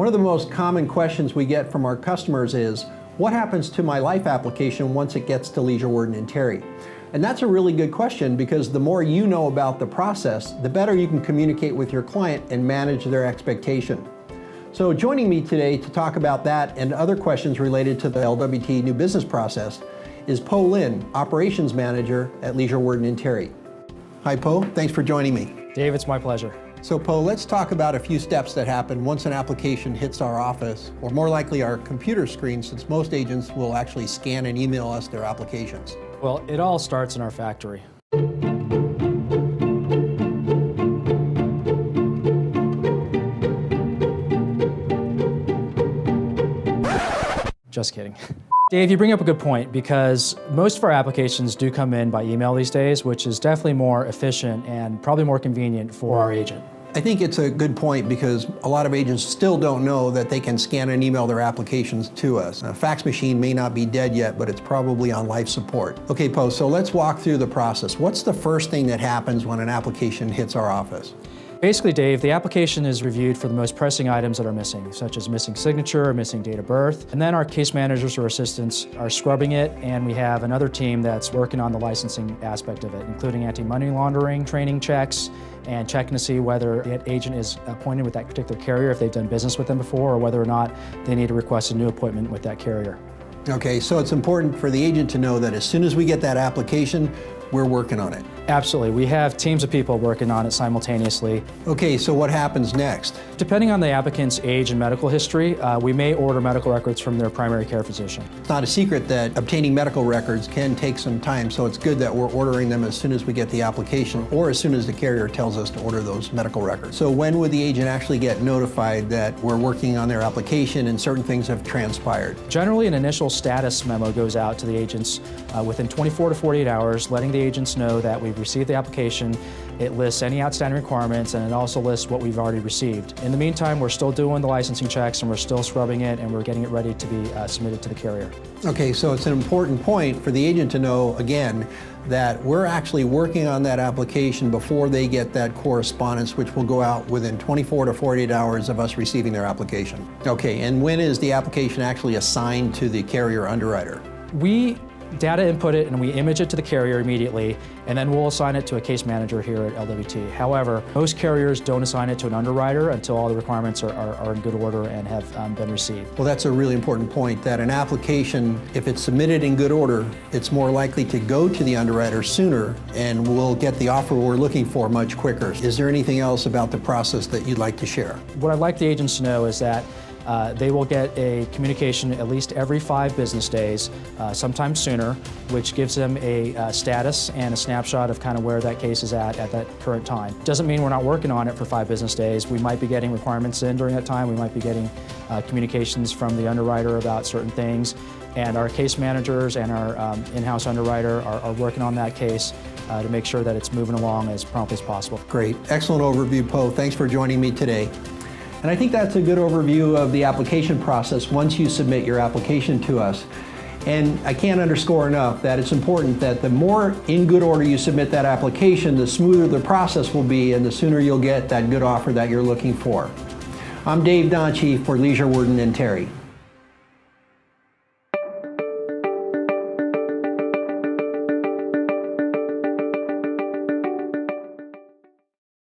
One of the most common questions we get from our customers is, what happens to my life application once it gets to Leisure, Worden, and Terry? And that's a really good question, because the more you know about the process, the better you can communicate with your client and manage their expectation. So joining me today to talk about that and other questions related to the LWT new business process is Po Lin, Operations Manager at Leisure, Worden, and Terry. Hi Po, thanks for joining me. Dave, it's my pleasure. So Po, let's talk about a few steps that happen once an application hits our office, or more likely our computer screen, since most agents will actually scan and email us their applications. Well, it all starts in our factory. Just kidding. Dave, you bring up a good point, because most of our applications do come in by email these days, which is definitely more efficient and probably more convenient for our agent. I think it's a good point, because a lot of agents still don't know that they can scan and email their applications to us. A fax machine may not be dead yet, but it's probably on life support. Okay, Po, so let's walk through the process. What's the first thing that happens when an application hits our office? Basically, Dave, the application is reviewed for the most pressing items that are missing, such as missing signature, missing date of birth, and then our case managers or assistants are scrubbing it, and we have another team that's working on the licensing aspect of it, including anti-money laundering, training checks, and checking to see whether the agent is appointed with that particular carrier, if they've done business with them before, or whether or not they need to request a new appointment with that carrier. Okay, so it's important for the agent to know that as soon as we get that application, we're working on it. Absolutely. We have teams of people working on it simultaneously. Okay, so what happens next? Depending on the applicant's age and medical history, we may order medical records from their primary care physician. It's not a secret that obtaining medical records can take some time, so it's good that we're ordering them as soon as we get the application, or as soon as the carrier tells us to order those medical records. So when would the agent actually get notified that we're working on their application and certain things have transpired? Generally, an initial status memo goes out to the agents within 24 to 48 hours, letting the agents know that we've received the application. It lists any outstanding requirements, and it also lists what we've already received. In the meantime, we're still doing the licensing checks, and we're still scrubbing it, and we're getting it ready to be submitted to the carrier. Okay, so it's an important point for the agent to know, again, that we're actually working on that application before they get that correspondence, which will go out within 24 to 48 hours of us receiving their application. Okay, and when is the application actually assigned to the carrier underwriter? We data input it and we image it to the carrier immediately, and then we'll assign it to a case manager here at LWT. However, most carriers don't assign it to an underwriter until all the requirements are in good order and have been received. Well, that's a really important point, that an application, if it's submitted in good order, it's more likely to go to the underwriter sooner, and we'll get the offer we're looking for much quicker. Is there anything else about the process that you'd like to share? What I'd like the agents to know is that they will get a communication at least every 5 business days, sometimes sooner, which gives them a status and a snapshot of kind of where that case is at that current time. Doesn't mean we're not working on it for 5 business days. We might be getting requirements in during that time. We might be getting communications from the underwriter about certain things, and our case managers and our in-house underwriter are working on that case to make sure that it's moving along as promptly as possible. Great. Excellent overview, Po. Thanks for joining me today. And I think that's a good overview of the application process once you submit your application to us. And I can't underscore enough that it's important that the more in good order you submit that application, the smoother the process will be, and the sooner you'll get that good offer that you're looking for. I'm Dave Donchie for Leisure, Worden, and Terry.